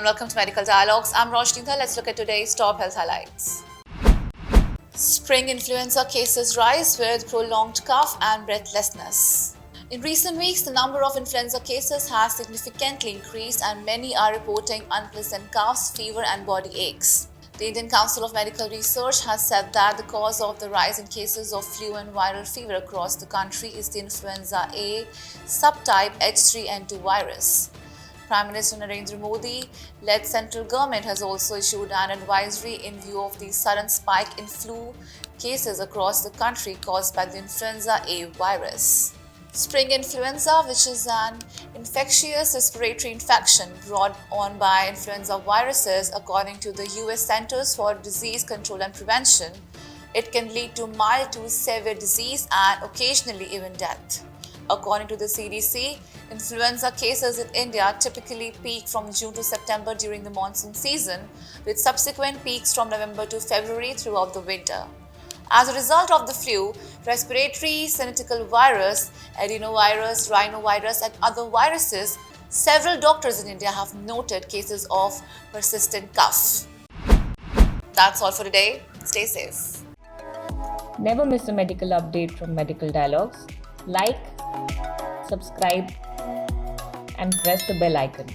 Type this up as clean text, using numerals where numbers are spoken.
welcome to Medical Dialogues. I'm Roshni. Let's look at today's top health highlights. Spring influenza cases rise with prolonged cough and breathlessness. In recent weeks, the number of influenza cases has significantly increased and many are reporting unpleasant coughs, fever and body aches. The Indian Council of Medical Research has said that the cause of the rise in cases of flu and viral fever across the country is the Influenza A subtype H3N2 virus. Prime Minister Narendra Modi-led central government has also issued an advisory in view of the sudden spike in flu cases across the country caused by the Influenza A virus. Spring influenza, which is an infectious respiratory infection brought on by influenza viruses, according to the US Centers for Disease Control and Prevention, it can lead to mild to severe disease and occasionally even death. According to the CDC, influenza cases in India typically peak from June to September during the monsoon season, with subsequent peaks from November to February throughout the winter. As a result of the flu, respiratory syncytial virus, adenovirus, rhinovirus, and other viruses, several doctors in India have noted cases of persistent cough. That's all for today. Stay safe. Never miss a medical update from Medical Dialogues. Like, subscribe, and press the bell icon.